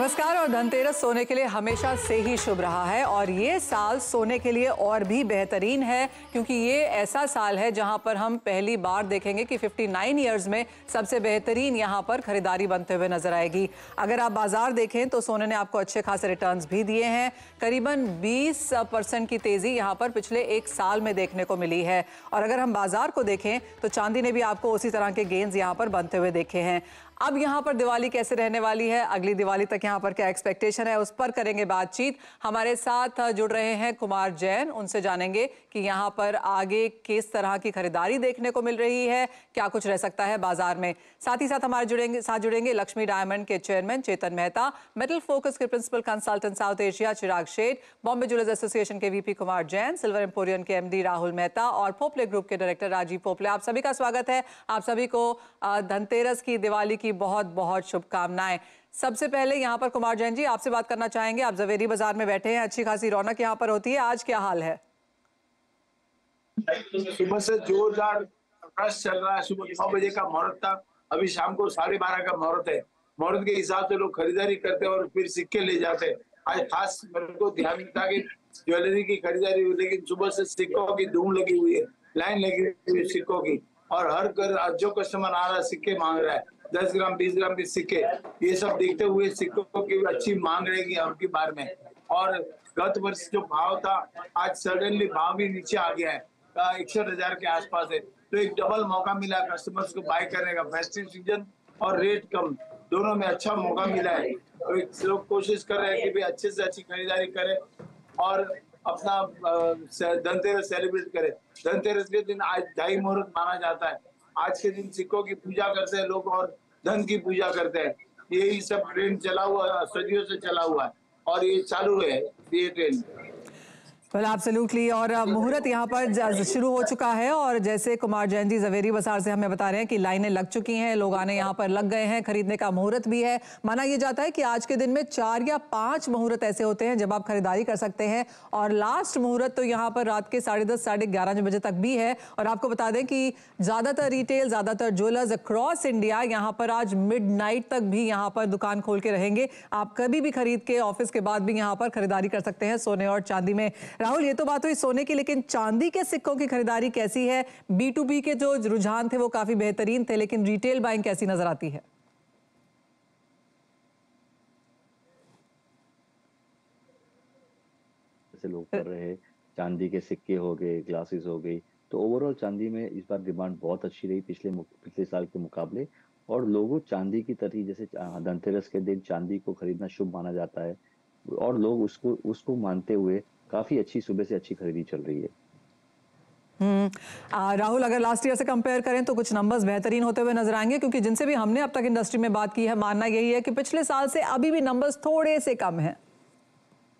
नमस्कार। और धनतेरस सोने के लिए हमेशा से ही शुभ रहा है और ये साल सोने के लिए और भी बेहतरीन है, क्योंकि ये ऐसा साल है जहां पर हम पहली बार देखेंगे कि 59 इयर्स में सबसे बेहतरीन यहां पर खरीदारी बनते हुए नजर आएगी। अगर आप बाजार देखें तो सोने ने आपको अच्छे खासे रिटर्न्स भी दिए हैं। करीबन 20% की तेजी यहां पर पिछले एक साल में देखने को मिली है। और अगर हम बाजार को देखें तो चांदी ने भी आपको उसी तरह के गेन्स यहां पर बनते हुए देखे हैं। अब यहाँ पर दिवाली कैसे रहने वाली है, अगली दिवाली तक यहाँ पर क्या एक्सपेक्टेशन है, उस पर करेंगे बातचीत। हमारे साथ जुड़ रहे हैं कुमार जैन, उनसे जानेंगे कि यहाँ पर आगे किस तरह की खरीदारी देखने को मिल रही है, क्या कुछ रह सकता है बाजार में। साथ ही साथ हमारे साथ जुड़ेंगे लक्ष्मी डायमंड के चेयरमैन चेतन मेहता, मेटल फोकस के प्रिंसिपल कंसल्टेंट साउथ एशिया चिराग शेठ, बॉम्बे ज्वेलर्स एसोसिएशन के VP Kumar Jain, silver emporium के एमडी राहुल मेहता और पोपले ग्रुप के डायरेक्टर राजीव पोपले। आप सभी का स्वागत है। आप सभी को धनतेरस की, दिवाली की बहुत बहुत शुभकामनाएं। सबसे पहले यहाँ पर कुमार जैन जी, आपसे बात करना चाहेंगे। आप जवेरी बाजार में बैठे हैं, अच्छी खासी रौनक यहाँ पर होती है, आज क्या हाल है? सुबह से जोरदार रश चल रहा है। सुबह 9 बजे का मुहूर्त था, अभी शाम को 12:30 का मुहूर्त है। मुहूर्त के हिसाब से लोग खरीदारी करते हैं और फिर सिक्के ले जाते हैं। आज खास मेरे को ध्यान था कि ज्वेलरी की खरीदारी हुई, लेकिन सुबह से सिक्कों की धूम लगी हुई है, लाइन लगी हुई है सिक्कों की। और हर घर जो कस्टमर आ रहा है सिक्के मांग रहा है, 10 ग्राम 20 ग्राम के सिक्के। ये सब देखते हुए सिक्कों की अच्छी मांग रहेगी आपकी बार में। और गत वर्ष जो भाव था, आज सडनली भाव भी नीचे आ गया है, 61,000 के आसपास है। तो एक डबल मौका मिला कस्टमर्स को बाय करने का। फेस्टिव सीजन और रेट कम, दोनों में अच्छा मौका मिला है। तो लोग कोशिश कर रहे हैं कि भाई अच्छे से अच्छी खरीदारी करें और अपना धनतेरस सेलिब्रेट करें। धनतेरस के दिन आज ढाई मुहूर्त माना जाता है। आज के दिन सिक्कों की पूजा करते हैं लोग और धन की पूजा करते हैं। यही सब ट्रेंड चला हुआ, सदियों से चला हुआ है और ये चालू है ये ट्रेंड। Well absolutely. और मुहूर्त यहाँ पर शुरू हो चुका है और जैसे कुमार जैन जी जवेरी बाजार से हमें बता रहे हैं कि लाइनें लग चुकी हैं, लोग आने यहाँ पर लग गए हैं, खरीदने का मुहूर्त भी है। माना यह जाता है कि आज के दिन में 4 या 5 मुहूर्त ऐसे होते हैं जब आप खरीदारी कर सकते हैं और लास्ट मुहूर्त तो यहाँ पर रात के 10:30 साढ़े 11 बजे तक भी है। और आपको बता दें कि ज्यादातर रिटेल, ज्यादातर ज्वेलर्स अक्रॉस इंडिया यहाँ पर आज मिडनाइट तक भी यहाँ पर दुकान खोल के रहेंगे। आप कभी भी खरीद के ऑफिस के बाद भी यहाँ पर खरीदारी कर सकते हैं सोने और चांदी में। राहुल, ये तो बात हुई सोने की, लेकिन चांदी के सिक्कों की खरीदारी कैसी है? B2B के जो रुझान थे वो काफी बेहतरीन थे, लेकिन रिटेल बाइंग कैसी नजर आती है? जैसे लोग कर रहे हैं, चांदी के सिक्के हो गए, ग्लासेस हो गई, तो ओवरऑल चांदी में इस बार डिमांड बहुत अच्छी रही पिछले साल के मुकाबले। और लोगों चांदी की तरह, जैसे धनतेरस के दिन चांदी को खरीदना शुभ माना जाता है और लोग उसको उसको मानते हुए काफी अच्छी, सुबह से अच्छी खरीदी चल रही है। राहुल, अगर लास्ट ईयर से कंपेयर करें तो कुछ नंबर्स बेहतरीन होते हुए नजर आएंगे, क्योंकि जिनसे भी हमने अब तक इंडस्ट्री में बात की है, मानना यही है कि पिछले साल से अभी भी नंबर्स थोड़े से कम हैं।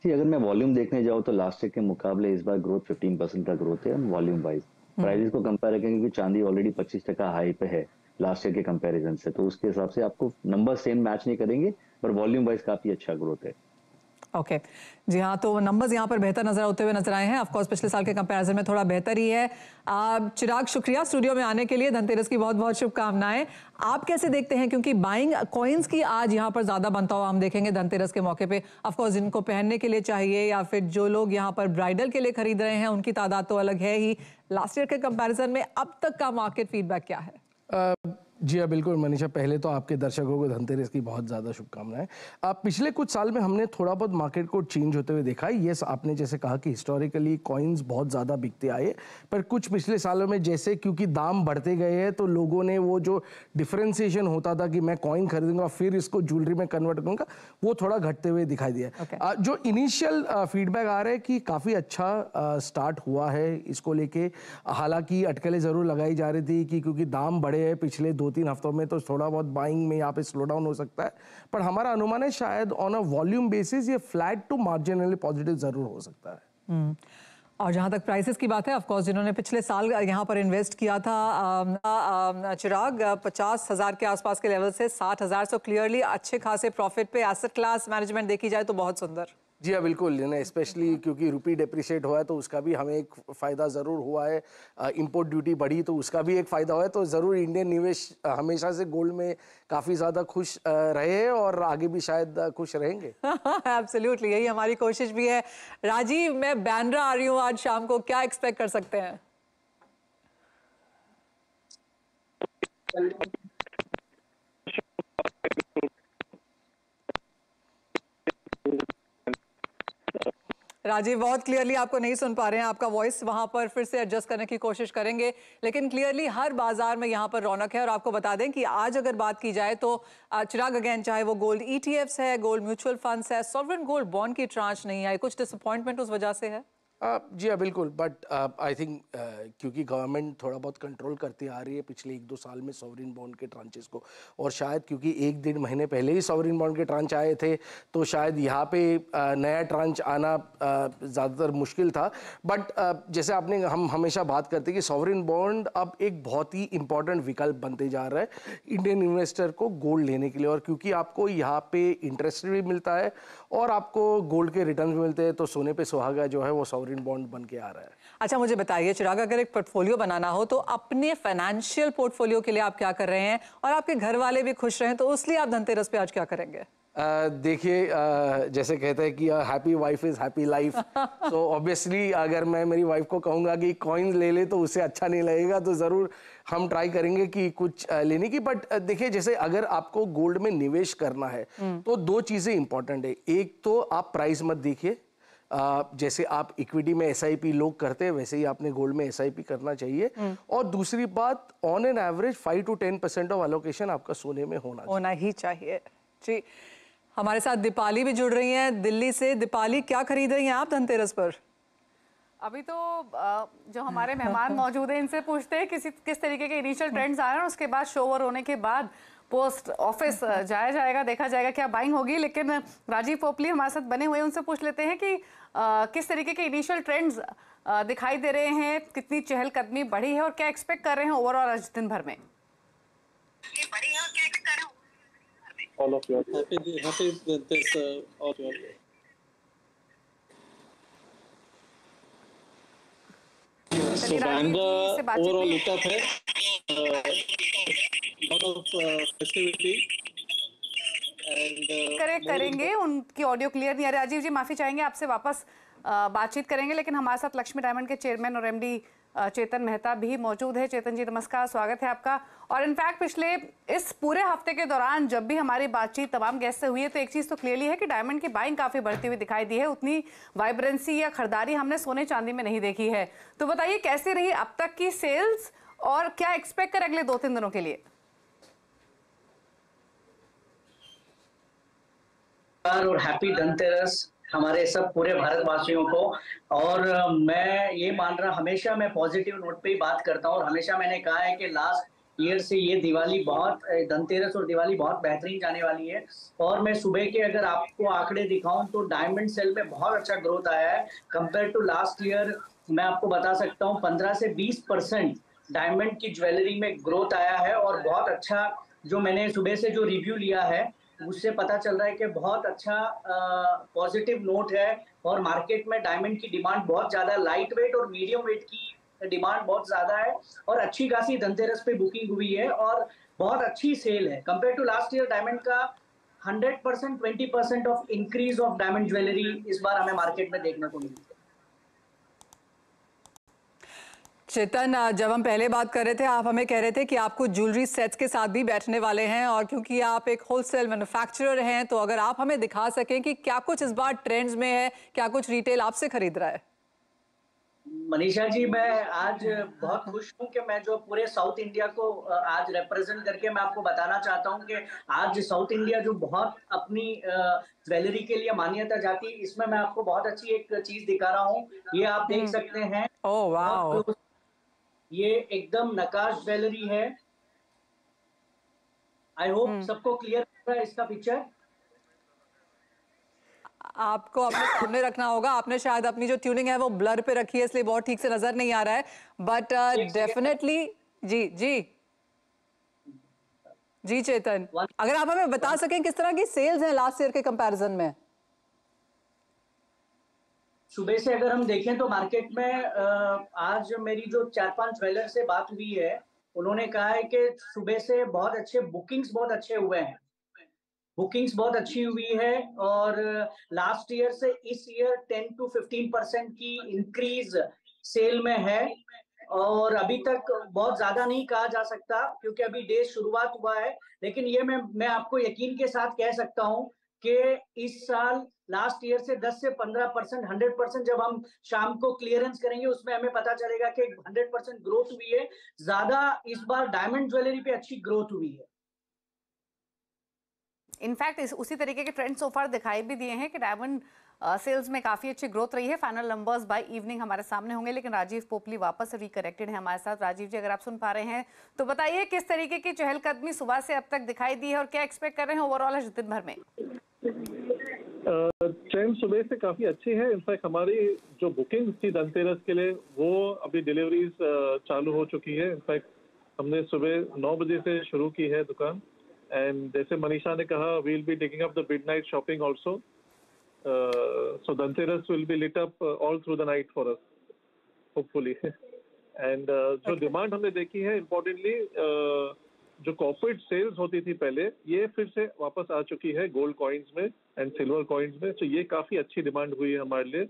अगर मैं वॉल्यूम देखने जाऊँ तो लास्ट ईयर के मुकाबले इस बार ग्रोथ 15% का ग्रोथ है वॉल्यूम वाइज। प्राइसेस को कंपेयर करेंगे क्योंकि चांदी ऑलरेडी 25% हाई पे है लास्ट ईयर के कंपैरिजन से, तो उसके हिसाब से आपको नंबर सेम मैच नहीं करेंगे, पर वॉल्यूम वाइज काफी अच्छा ग्रोथ है। ओके जी हाँ, तो नंबर्स यहाँ पर बेहतर नजर होते हुए नजर आए हैं। ऑफ कोर्स पिछले साल के कंपैरिजन में थोड़ा बेहतर ही है। चिराग, शुक्रिया स्टूडियो में आने के लिए। धनतेरस की बहुत बहुत शुभकामनाएं। आप कैसे देखते हैं, क्योंकि बाइंग कॉइन्स की आज यहाँ पर ज्यादा बनता हुआ हम देखेंगे धनतेरस के मौके पे। ऑफ कोर्स जिनको पहनने के लिए चाहिए या फिर जो लोग यहाँ पर ब्राइडल के लिए खरीद रहे हैं उनकी तादाद तो अलग है ही। लास्ट ईयर के कंपैरिजन में अब तक का मार्केट फीडबैक क्या है? जी हाँ, बिल्कुल मनीषा, पहले तो आपके दर्शकों को धनतेरस की बहुत ज़्यादा शुभकामनाएं। पिछले कुछ साल में हमने थोड़ा बहुत मार्केट को चेंज होते हुए देखा है। ये आपने जैसे कहा कि हिस्टोरिकली कॉइन्स बहुत ज़्यादा बिकते आए, पर कुछ पिछले सालों में जैसे क्योंकि दाम बढ़ते गए हैं तो लोगों ने वो जो डिफ्रेंसिएशन होता था कि मैं कॉइन खरीदूंगा फिर इसको ज्वेलरी में कन्वर्ट करूँगा, वो थोड़ा घटते हुए दिखाई दिया। जो इनिशियल फीडबैक आ रहा है कि काफ़ी अच्छा स्टार्ट हुआ है इसको लेके। हालांकि अटकलें ज़रूर लगाई जा रही थी कि क्योंकि दाम बढ़े हैं पिछले 2-3 हफ्तों में तो थोड़ा बहुत बाइंग में यहाँ पे स्लो डाउन हो सकता है, पर हमारा अनुमान है शायद ऑन अ वॉल्यूम बेसिस ये फ्लैट टू मार्जिनली पॉजिटिव जरूर हो सकता है। और जहां तक प्राइसेस की बात है, ऑफ कोर्स जिन्होंने पिछले साल यहाँ पर इन्वेस्ट किया था चिराग, 50,000 के आसपास के लेवल से 60,000, सो क्लियरली अच्छे खासे प्रॉफिट पे एसेट क्लास मैनेजमेंट देखी जाए तो बहुत सुंदर। जी हाँ बिल्कुल, स्पेशली क्योंकि रुपी डिप्रिशिएट हुआ है तो उसका भी हमें एक फ़ायदा ज़रूर हुआ है। इंपोर्ट ड्यूटी बढ़ी तो उसका भी एक फ़ायदा हुआ है। तो ज़रूर इंडियन निवेश हमेशा से गोल्ड में काफ़ी ज़्यादा खुश रहे हैं और आगे भी शायद खुश रहेंगे। एब्सोल्युटली, यही हमारी कोशिश भी है। राजीव, मैं बैंड्रा आ रही हूँ आज शाम को, क्या एक्सपेक्ट कर सकते हैं? राजीव, बहुत क्लियरली आपको नहीं सुन पा रहे हैं, आपका वॉइस वहां पर फिर से एडजस्ट करने की कोशिश करेंगे। लेकिन क्लियरली हर बाजार में यहाँ पर रौनक है। और आपको बता दें कि आज अगर बात की जाए तो चिराग अगेन, चाहे वो गोल्ड ईटीएफ्स है, गोल्ड म्यूचुअल फंड्स है, सॉवरेन गोल्ड बॉन्ड की ट्रांच नहीं आई। कुछ डिसअपॉइंटमेंट उस वजह से है? जी हाँ बिल्कुल, बट आई थिंक क्योंकि गवर्नमेंट थोड़ा बहुत कंट्रोल करती आ रही है पिछले 1-2 साल में सॉवरेन बॉन्ड के ट्रांचेस को, और शायद क्योंकि 1-1.5 महीने पहले ही सॉवरेन बॉन्ड के ट्रांच आए थे तो शायद यहाँ पे नया ट्रांच आना ज़्यादातर मुश्किल था। बट जैसे आपने हम हमेशा बात करते हैं कि सॉवरेन बॉन्ड अब एक बहुत ही इंपॉर्टेंट विकल्प बनते जा रहा है इंडियन इन्वेस्टर को गोल्ड लेने के लिए। और क्योंकि आपको यहाँ पे इंटरेस्ट भी मिलता है और आपको गोल्ड के रिटर्न भी मिलते हैं, तो सोने पे सुहागा जो है वो सॉवरेन बॉन्ड बन के आ रहा है। अच्छा, मुझे बताइए चिराग, अगर एक पोर्टफोलियो बनाना हो तो अपने फाइनेंशियल पोर्टफोलियो के लिए आप क्या कर रहे हैं, और आपके घर वाले भी खुश रहें तो उसलिए आप धनतेरस पे आज क्या करेंगे? देखिए, जैसे कहते हैं कि happy wife is happy life. तो ऑब्वियसली अगर मैं मेरी वाइफ को कहूँगा कि कॉइन ले ले तो उसे अच्छा नहीं लगेगा, तो ज़रूर हम ट्राई करेंगे कि कुछ लेने की। बट देखिए, जैसे अगर आपको गोल्ड में निवेश करना है तो 2 चीज़ें इंपॉर्टेंट है। एक तो आप प्राइस मत देखिए, जैसे आप इक्विटी में एसआईपी लोग करते हैं वैसे ही आपने गोल्ड में एसआईपी करना चाहिए। और दूसरी बात, on an average 5 to 10% of allocation आपका सोने में होना ही चाहिए। जी, हमारे साथ दीपाली भी जुड़ रही हैं दिल्ली से। दीपाली, क्या खरीद रही हैं आप धनतेरस पर? अभी तो जो हमारे मेहमान मौजूद हैं इनसे पूछते हैं किस तरीके के इनिशियल ट्रेंड्स आ रहे हैं, उसके बाद शो ओवर होने के बाद पोस्ट ऑफिस जाया जाएगा, देखा जाएगा क्या बाइंग होगी। लेकिन राजीव पोपली हमारे साथ बने हुए हैं, उनसे पूछ लेते हैं कि किस तरीके के इनिशियल ट्रेंड्स दिखाई दे रहे हैं, कितनी चहलकदमी बढ़ी है और क्या एक्सपेक्ट कर रहे हैं ओवरऑल आज दिन भर में? All of you. Happy this all of you. So Bandra overall lit up है, lot of festivity and correct करेंगे, उनकी ऑडियो क्लियर नहीं आ रही। राजीव जी माफी चाहेंगे, आपसे वापस बातचीत करेंगे। लेकिन हमारे साथ लक्ष्मी डायमंड के चेयरमैन और एमडी चेतन मेहता भी मौजूद है। चेतन जी नमस्कार, स्वागत है आपका। और इनफैक्ट पिछले इस पूरे हफ्ते के दौरान जब भी हमारी बातचीत तमाम गेस्ट से हुई है तो एक चीज़ तो क्लियरली है कि डायमंड की बाइंग काफ़ी बढ़ती हुई दिखाई दी है। उतनी वाइब्रेंसी या खरीदारी हमने सोने चांदी में नहीं देखी है। तो बताइए कैसे रही अब तक की सेल्स और क्या एक्सपेक्ट कर अगले 2-3 दिनों के लिए? और हैप्पी धनतेरस हमारे सब पूरे भारतवासियों को। और मैं ये मान रहा, हमेशा मैं पॉजिटिव नोट पे ही बात करता हूँ और हमेशा मैंने कहा है कि लास्ट ईयर से ये दिवाली बहुत, धनतेरस और दिवाली बहुत बेहतरीन जाने वाली है। और मैं सुबह के अगर आपको आंकड़े दिखाऊं तो डायमंड सेल में बहुत अच्छा ग्रोथ आया है कंपेयर टू लास्ट ईयर। मैं आपको बता सकता हूँ 15 से 20% डायमंड की ज्वेलरी में ग्रोथ आया है। और बहुत अच्छा, जो मैंने सुबह से जो रिव्यू लिया है उससे पता चल रहा है कि बहुत अच्छा पॉजिटिव नोट है। और मार्केट में डायमंड की डिमांड बहुत ज्यादा, लाइट वेट और मीडियम वेट की डिमांड बहुत ज्यादा है। और अच्छी खासी धनतेरस पे बुकिंग हुई है और बहुत अच्छी सेल है compare to last year. Diamond का 100% 20% of increase of diamond jewellery इस बार हमें मार्केट में देखने को मिली। चेतन, जब हम पहले बात कर रहे थे आप हमें कह रहे थे कि आपको ज्वेलरी सेट्स के साथ भी बैठने वाले हैं, और क्योंकि आप एक होलसेल मैन्युफैक्चरर हैं तो अगर आप हमें दिखा सकें कि क्या कुछ इस बार ट्रेंड्स में है, क्या कुछ रिटेल आपसे खरीद रहा है? मनीषा जी, मैं आज बहुत खुश हूँ कि मैं जो पूरे साउथ इंडिया को आज रिप्रेजेंट करके मैं आपको बताना चाहता हूँ कि आज साउथ इंडिया जो बहुत अपनी ज्वेलरी के लिए मान्यता जाती है, इसमें मैं आपको बहुत अच्छी एक चीज दिखा रहा हूँ। ये आप देख सकते हैं। ओह वाह, ये एकदम नकाश ज्वेलरी है। आई होप सबको क्लियर है इसका पिक्चर। आपको अपने सामने रखना होगा, आपने शायद अपनी जो ट्यूनिंग है वो ब्लर पे रखी है इसलिए बहुत ठीक से नजर नहीं आ रहा है। बट डेफिनेटली जी जी जी चेतन, अगर आप हमें बता सकें किस तरह की सेल्स हैं लास्ट ईयर के कंपैरिजन में? सुबह से अगर हम देखें तो मार्केट में आज मेरी जो 4-5 ज्वेलर से बात हुई है, उन्होंने कहा है कि सुबह से बहुत अच्छे बुकिंग्स बहुत अच्छे हुए हैं। बुकिंग्स बहुत अच्छी हुई है और लास्ट ईयर से इस ईयर 10 to 15% की इंक्रीज सेल में है। और अभी तक बहुत ज्यादा नहीं कहा जा सकता क्योंकि अभी डे शुरुआत हुआ है, लेकिन ये मैं आपको यकीन के साथ कह सकता हूं कि इस साल लास्ट ईयर से 10 से 15%, 100% जब हम शाम को क्लियरेंस करेंगे उसमें हमें पता चलेगा कि 100% ग्रोथ हुई है। ज्यादा इस बार डायमंड ज्वेलरी पे अच्छी ग्रोथ हुई है। इनफैक्ट उसी तरीके के ट्रेंड सोफार दिखाई भी दिए हैं कि डायमंड सेल्स में काफी अच्छी ग्रोथ रही है। फाइनल नंबर्स बाय इवनिंग हमारे सामने होंगे, लेकिन राजीव पोपली वापस से रिकनेक्टेड है हमारे साथ। राजीव जी, अगर आप सुन पा रहे हैं तो बताइए किस तरीके की चहलकदमी सुबह से अब तक दिखाई दी है और क्या एक्सपेक्ट कर रहे हैं ओवरऑल आज दिन भर में? ट्रेंड सुबह से काफी अच्छी है। इनफैक्ट हमारी जो बुकिंग थी धनतेरस के लिए वो अभी डिलीवरीज चालू हो चुकी है। इनफैक्ट हमने सुबह 9 बजे से शुरू की है दुकान, एंड जैसे मनीषा ने कहा we will be taking up the midnight shopping also, so Dhanteras will be lit up all through the night for us hopefully. And जो डिमांड हमने देखी है इम्पोर्टेंटली, जो कॉर्पोरेट सेल्स होती थी पहले, ये फिर से वापस आ चुकी है गोल्ड कॉइन्स में एंड सिल्वर कॉइन्स में। तो ये काफी अच्छी डिमांड हुई है हमारे लिए।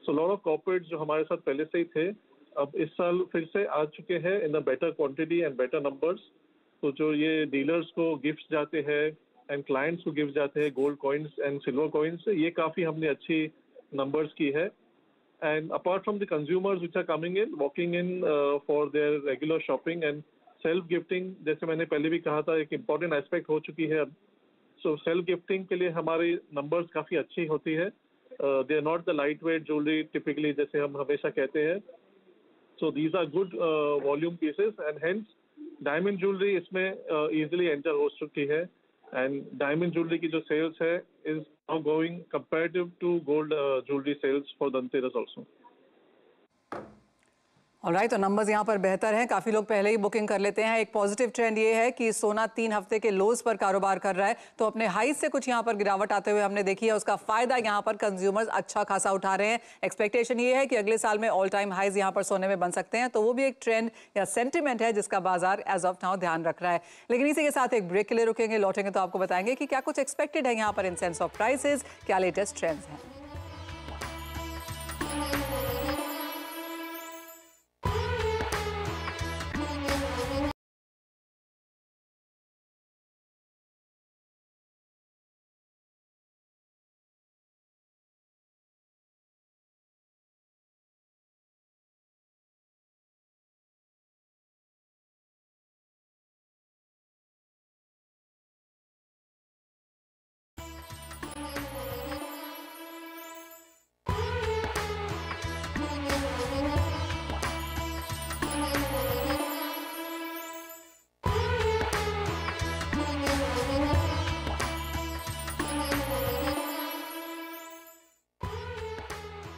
सो लॉट ऑफ कॉर्पोरेट जो हमारे साथ पहले से ही थे, अब इस साल फिर से आ चुके हैं in a better quantity and better numbers. तो जो ये डीलर्स को गिफ्ट्स जाते हैं एंड क्लाइंट्स को गिफ्ट जाते हैं gold coins and silver coins, ये काफी हमने अच्छी नंबर्स की है। And apart from the consumers which are coming in, walking in for their regular shopping and self gifting, जैसे मैंने पहले भी कहा था, एक इम्पॉर्टेंट एस्पेक्ट हो चुकी है अब। सो सेल्फ गिफ्टिंग के लिए हमारी नंबर्स काफ़ी अच्छी होती है। They are not the light weight jewellery typically, जैसे हम हमेशा कहते हैं। So these are good volume pieces and hence diamond jewellery इसमें ईजिली एंटर हो चुकी है। एंड डायमंड ज्वेलरी की जो सेल्स है is now going comparative to gold jewellery sales for Dhanteras also. Alright, तो नंबर्स यहाँ पर बेहतर हैं, काफ़ी लोग पहले ही बुकिंग कर लेते हैं। एक पॉजिटिव ट्रेंड ये है कि सोना 3 हफ्ते के लोज पर कारोबार कर रहा है, तो अपने हाई से कुछ यहाँ पर गिरावट आते हुए हमने देखी है। उसका फायदा यहाँ पर कंज्यूमर्स अच्छा खासा उठा रहे हैं। एक्सपेक्टेशन ये है कि अगले साल में ऑल टाइम हाइज यहाँ पर सोने में बन सकते हैं, तो वो भी एक ट्रेंड या सेंटिमेंट है जिसका बाजार एज ऑफ नाउ ध्यान रख रहा है। लेकिन इसी के साथ एक ब्रेक के लिए रुकेंगे, लौटेंगे तो आपको बताएंगे कि क्या कुछ एक्सपेक्टेड है यहाँ पर इन सेंस ऑफ प्राइसेस, क्या लेटेस्ट ट्रेंड्स हैं।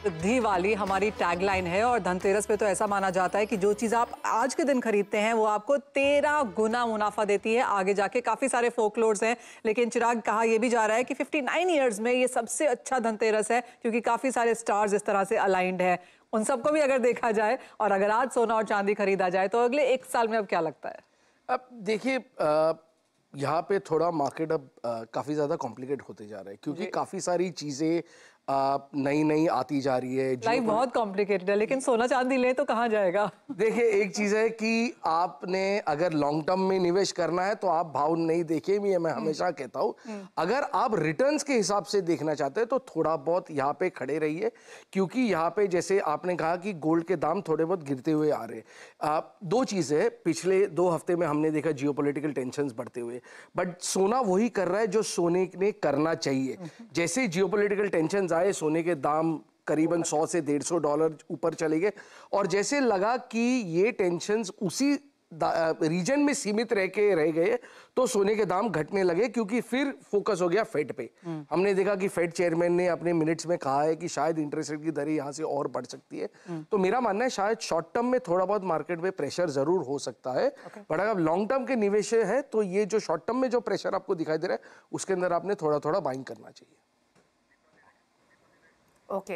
वृद्धि वाली हमारी टैगलाइन है और धनतेरस पे तो ऐसा माना जाता है कि जो चीज़ आप आज के दिन खरीदते हैं वो आपको 13 गुना मुनाफा देती है आगे जाके। काफ़ी सारे फोकलोर्स हैं, लेकिन चिराग कहा यह भी जा रहा है कि 59 ईयर्स में ये सबसे अच्छा धनतेरस है क्योंकि काफ़ी सारे स्टार्स इस तरह से अलाइंड है। उन सबको भी अगर देखा जाए और अगर आज सोना और चांदी खरीदा जाए तो अगले 1 साल में अब क्या लगता है? अब देखिए, यहाँ पे थोड़ा मार्केट अब काफ़ी ज़्यादा कॉम्प्लिकेट होते जा रहा है क्योंकि काफ़ी सारी चीज़ें नई नई आती जा रही है। लाइफ बहुत कॉम्प्लिकेटेड है, लेकिन सोना चांदी ले तो कहाँ जाएगा? देखिए, एक चीज़ है कि आपने अगर लॉन्ग टर्म में निवेश करना है तो आप भाव नहीं देखिए, मैं हमेशा कहता हूँ। अगर आप रिटर्न्स के हिसाब से देखना चाहते हैं तो थोड़ा बहुत यहाँ पे खड़े रहिए, क्योंकि यहाँ पे जैसे आपने कहा कि गोल्ड के दाम थोड़े बहुत गिरते हुए आ रहे हैं। 2 चीज़ें है, पिछले 2 हफ्ते में हमने देखा जियोपॉलिटिकल टेंशंस बढ़ते हुए, बट सोना वही कर रहा है जो सोने ने करना चाहिए। जैसे जियोपॉलिटिकल टेंशन आए, सोने के दाम करीबन 100 से $150 ऊपर चले गए, और जैसे लगा कि ये टेंशंस उसी रीजन में सीमित रह गए तो सोने के दाम घटने लगे, क्योंकि फिर फोकस हो गया फेड पे। हमने देखा कि फेड चेयरमैन ने अपने मिनट्स में कहा है कि शायद इंटरेस्ट रेट की दरें यहाँ से और बढ़ सकती है। तो मेरा मानना है शायद शॉर्ट टर्म में थोड़ा बहुत मार्केट में प्रेशर जरूर हो सकता है, बट अगर लॉन्ग टर्म के निवेश है तो ये जो शॉर्ट टर्म में जो प्रेशर आपको दिखाई दे रहा है उसके अंदर आपने थोड़ा थोड़ा बाइंग करना चाहिए। ओके,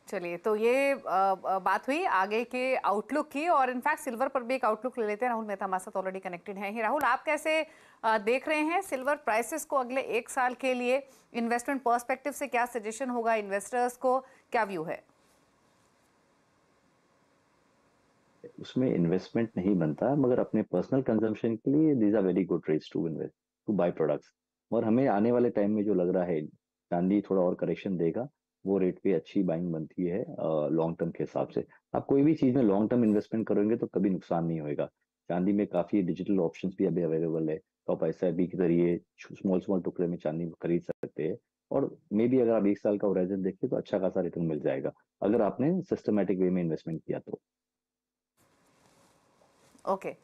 चलिए, तो ये बात हुई आगे के आउटलुक की, और इनफैक्ट सिल्वर पर भी एक आउटलुक ले लेते हैं। राहुल मेहता हमारे साथ ऑलरेडी कनेक्टेड हैं ही। राहुल, आप कैसे देख रहे हैं सिल्वर प्राइसेस को अगले एक साल के लिए? इन्वेस्टमेंट पर्सपेक्टिव से क्या सजेशन होगा इन्वेस्टर्स को, क्या व्यू है? उसमें इन्वेस्टमेंट नहीं बनता, मगर अपने पर्सनल कंजम्पशन के लिए these are very good rates to invest, to buy products. और हमें आने वाले टाइम में जो लग रहा है चांदी थोड़ा और करेक्शन देगा, वो रेट पे अच्छी बाइंग बनती है लॉन्ग टर्म के हिसाब से। आप कोई भी चीज में लॉन्ग टर्म इन्वेस्टमेंट करोगे तो कभी नुकसान नहीं होगा। चांदी में काफी डिजिटल ऑप्शंस भी अभी अवेलेबल है, तो आप SIP के जरिए स्मॉल स्मॉल टुकड़े में चांदी खरीद सकते हैं। और मे बी अगर आप एक साल का होराइजन देखिए तो अच्छा खासा रिटर्न मिल जाएगा, अगर आपने सिस्टमेटिक वे में इन्वेस्टमेंट किया तो। ओके,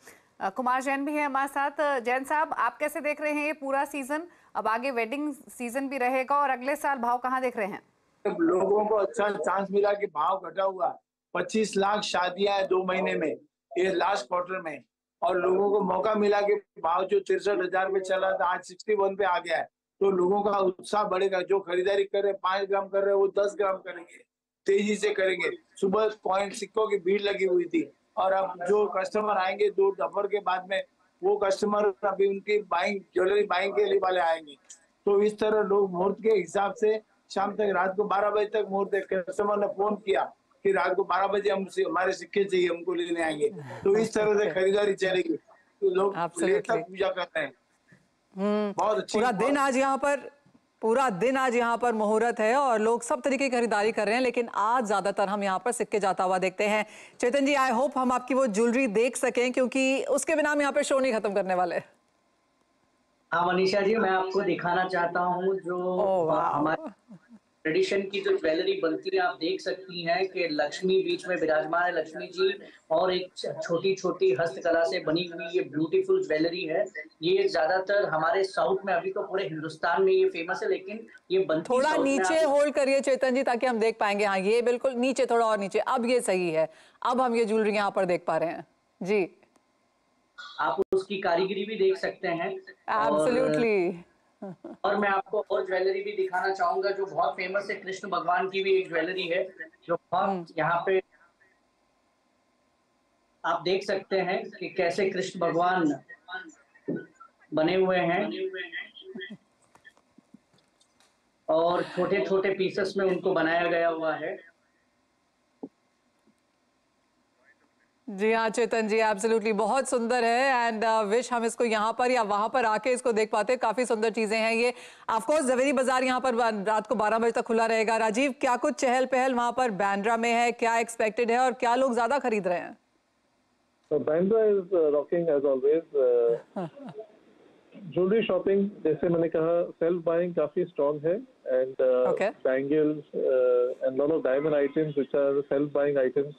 कुमार जैन भी है हमारे साथ। जैन साहब, आप कैसे देख रहे हैं ये पूरा सीजन? अब आगे वेडिंग सीजन भी रहेगा, और अगले साल भाव कहाँ देख रहे हैं? लोगों को अच्छा चांस मिला कि भाव घटा हुआ। 25 लाख शादियां हैं 2 महीने में, ये लास्ट क्वार्टर में, और लोगों को मौका मिला कि भाव जो 63,000 पे चला था आज 61 पे आ गया है, तो लोगों का उत्साह बढ़ेगा। जो खरीदारी कर रहे 5 ग्राम कर रहे हैं वो 10 ग्राम करेंगे, तेजी से करेंगे। सुबह कॉइन सिक्कों की भीड़ लगी हुई थी, और अब जो कस्टमर आएंगे 2 दोपहर के बाद में, वो कस्टमर अभी उनकी बाइंग ज्वेलरी बाइंग के लिए वाले आएंगे। तो इस तरह लोग मुहूर्त के हिसाब से शाम तक, रात को 12 बजे तक मुहूर्त है। कस्टमर ने फोन किया कि रात को 12 बजे हमारे सिक्के चाहिए, हमको लेने आएंगे। तो इस तरह से खरीदारी चलेगी, तो लोग लेट तक पूजा करते हैं। बहुत अच्छी पूरा दिन आज यहाँ पर मुहूर्त है और लोग सब तरीके की खरीदारी कर रहे हैं, लेकिन आज ज्यादातर हम यहाँ पर सिक्के जाता हुआ देखते हैं। चेतन जी, आई होप हम आपकी वो ज्वेलरी देख सकें, क्योंकि उसके बिना हम यहाँ पे शो नहीं खत्म करने वाले। हाँ मनीषा जी, मैं आपको दिखाना चाहता हूँ जो हमारे ट्रेडिशन की जो ज्वेलरी बनती है। आप देख सकती हैं कि लक्ष्मी बीच में विराजमान है, लक्ष्मी जी, और एक छोटी छोटी हस्तकला से बनी हुई ये ब्यूटीफुल ज्वेलरी है। ये ज्यादातर हमारे साउथ में, अभी तो पूरे हिंदुस्तान में ये फेमस है, लेकिन ये बनती थोड़ा नीचे होल्ड करिए चेतन जी, ताकि हम देख पाएंगे। हाँ, ये बिल्कुल नीचे, थोड़ा और नीचे, अब ये सही है। अब हम ये ज्वेलरी यहाँ पर देख पा रहे हैं जी। आप उसकी कारीगरी भी देख सकते हैं। एब्सोल्युटली। और मैं आपको और ज्वेलरी भी दिखाना चाहूंगा जो बहुत फेमस है। कृष्ण भगवान की भी एक ज्वेलरी है जो बहुत यहाँ पे आप देख सकते हैं कि कैसे कृष्ण भगवान बने हुए हैं, और छोटे छोटे पीसेस में उनको बनाया गया हुआ है। जी हाँ चेतन जी, एब्सोल्युटली बहुत सुंदर है। एंड विश हम इसको यहाँ पर या वहां पर आके इसको देख पाते। काफी सुंदर चीजें हैं ये। ऑफ कोर्स जवेरी बाजार यहाँ पर रात को 12 बजे तक खुला रहेगा। राजीव, क्या कुछ चहल पहल वहां पर बांद्रा में है, क्या एक्सपेक्टेड है और क्या लोग ज्यादा खरीद रहे हैं? Bandra is rocking as always. Jewellery shopping, जैसे मैंने कहा, सेल्फ बाइंग काफी स्ट्रॉन्ग है, and bangles and lot of diamond items which are self buying items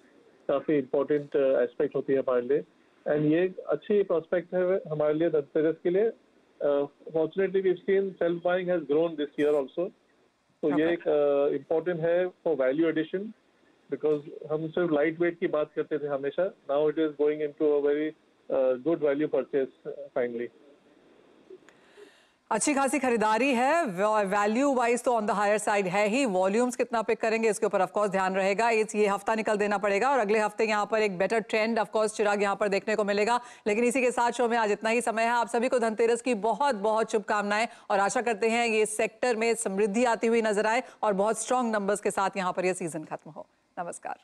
काफी इम्पोर्टेंट एस्पेक्ट होती है हमारे लिए। एंड ये अच्छी प्रोस्पेक्ट है हमारे लिए धनतेरस के लिए। Fortunately we have seen self buying has grown this year also, तो ये एक इम्पोर्टेंट है फॉर वैल्यू एडिशन, बिकॉज हम सिर्फ लाइट वेट की बात करते थे हमेशा। Now it is going into a very good value purchase finally. अच्छी खासी खरीदारी है, वैल्यू वाइज तो ऑन द हायर साइड है ही। वॉल्यूम्स कितना पिक करेंगे इसके ऊपर ऑफ कोर्स ध्यान रहेगा। ये हफ्ता निकल देना पड़ेगा और अगले हफ्ते यहाँ पर एक बेटर ट्रेंड ऑफ कोर्स चिराग यहाँ पर देखने को मिलेगा। लेकिन इसी के साथ शो में आज इतना ही समय है। आप सभी को धनतेरस की बहुत बहुत शुभकामनाएं, और आशा करते हैं ये सेक्टर में समृद्धि आती हुई नजर आए और बहुत स्ट्रॉन्ग नंबर्स के साथ यहाँ पर यह सीजन खत्म हो। नमस्कार।